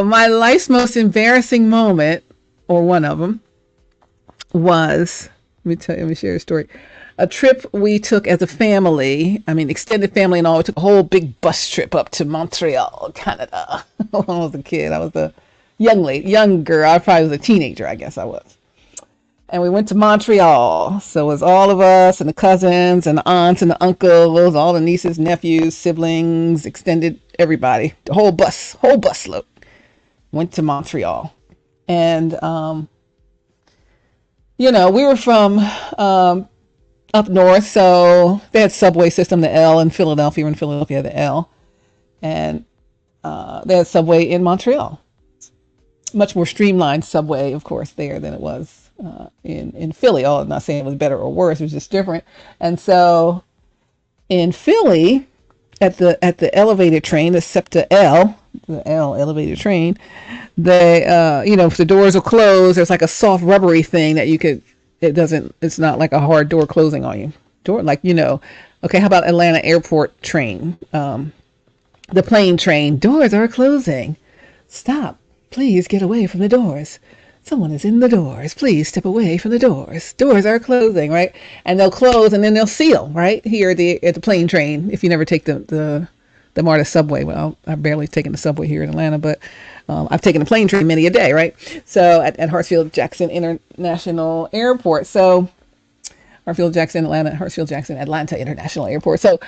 My life's most embarrassing moment, or one of them, was, let me share a story. A trip we took as a family, I mean, extended family and all. We took a whole big bus trip up to Montreal, Canada. When I was a kid, I was a young girl. I probably was a teenager, I guess I was. And we went to Montreal. So it was all of us and the cousins and the aunts and the uncles, all the nieces, nephews, siblings, extended everybody. The whole bus load. Went to Montreal. And, we were from up north, so they had subway system, the L in Philadelphia. In Philadelphia, the L. And they had subway in Montreal. Much more streamlined subway, of course, there than it was in Philly. I'm not saying it was better or worse, it was just different. And so in Philly, at the elevated train, the SEPTA L, the L elevated train, they if the doors are closed, there's like a soft rubbery thing that it's not like a hard door closing on you. Okay, how about Atlanta airport train? The plane train, doors are closing. Stop. Please get away from the doors. Someone is in the doors. Please step away from the doors. Doors are closing, right? And they'll close and then they'll seal, right? Here at the plane train, if you never take the MARTA subway. Well, I've barely taken the subway here in Atlanta, but I've taken the plane train many a day, right? So at Hartsfield-Jackson International Airport. So Hartsfield-Jackson Atlanta International Airport. So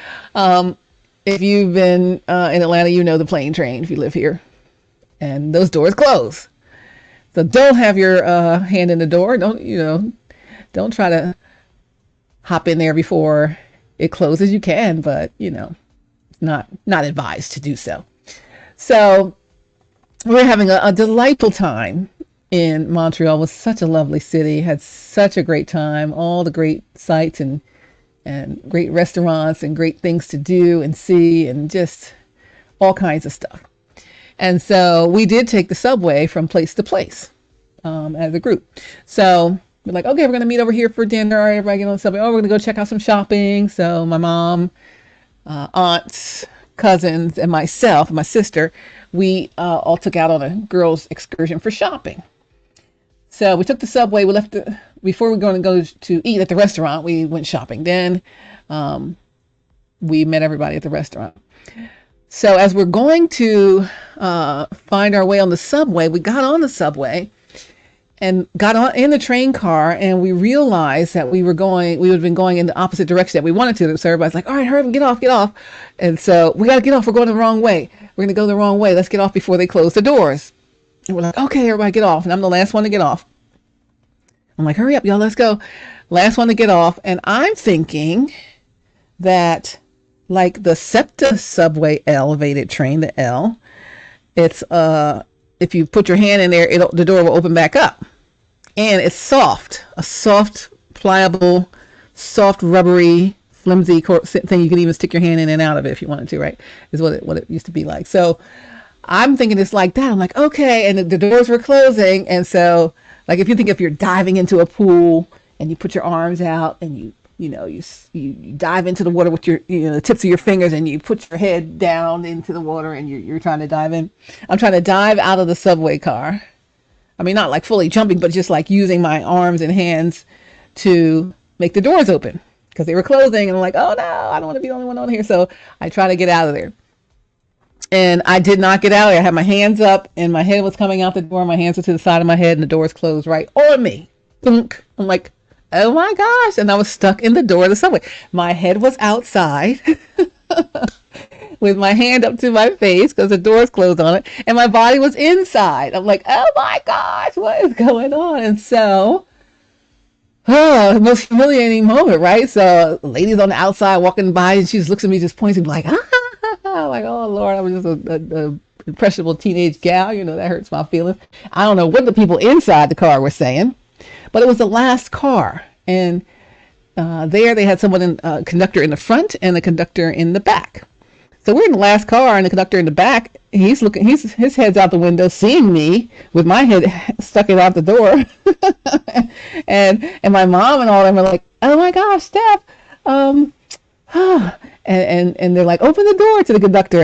if you've been in Atlanta, you know the plane train if you live here. And those doors close. So don't have your hand in the door. Don't try to hop in there before it closes. You can, but not advised to do so. So we're having a delightful time in Montreal. It was such a lovely city. Had such a great time. All the great sights and great restaurants and great things to do and see and just all kinds of stuff. And so we did take the subway from place to place as a group. So we're like, okay, we're going to meet over here for dinner. Everybody get on the subway. Oh, we're going to go check out some shopping. So my mom, aunts, cousins, and myself, and my sister, we all took out on a girls' excursion for shopping. So we took the subway. We left before we were going to go to eat at the restaurant. We went shopping. Then we met everybody at the restaurant. So as we're going to find our way on the subway, we got on the subway and got on in the train car, and we realized that we had been going in the opposite direction that we wanted to. So everybody's like, all right, hurry up, get off. And so we got to get off. We're going the wrong way. We're going to go the wrong way. Let's get off before they close the doors. And we're like, okay, everybody get off. And I'm the last one to get off. I'm like, hurry up, y'all, let's go. Last one to get off. And I'm thinking that like the SEPTA subway elevated train, the L, it's if you put your hand in there, the door will open back up. And it's a soft, pliable, soft, rubbery, flimsy thing. You can even stick your hand in and out of it if you wanted to, right? Is what it used to be like. So I'm thinking it's like that. I'm like, okay. And the doors were closing. And so like, if you're diving into a pool and you put your arms out and you dive into the water with your, the tips of your fingers, and you put your head down into the water and you're trying to dive in. I'm trying to dive out of the subway car. I mean, not like fully jumping, but just like using my arms and hands to make the doors open because they were closing. And I'm like, oh no, I don't want to be the only one on here. So I try to get out of there. And I did not get out of there. I had my hands up and my head was coming out the door. My hands were to the side of my head and the doors closed right on me. Thunk. I'm like, oh my gosh. And I was stuck in the door of the subway. My head was outside with my hand up to my face because the doors closed on it. And my body was inside. I'm like, oh my gosh, what is going on? And so, the most humiliating moment, right? So the lady's on the outside walking by and she just looks at me, just pointing like, like, oh Lord, I was just a impressionable teenage gal. That hurts my feelings. I don't know what the people inside the car were saying. But it was the last car, and there they had someone a conductor in the front and a conductor in the back. So we're in the last car, and the conductor in the back, he's looking, his head's out the window, seeing me with my head stuck out the door, and my mom and all of them are like, oh my gosh, Steph, and they're like, open the door to the conductor.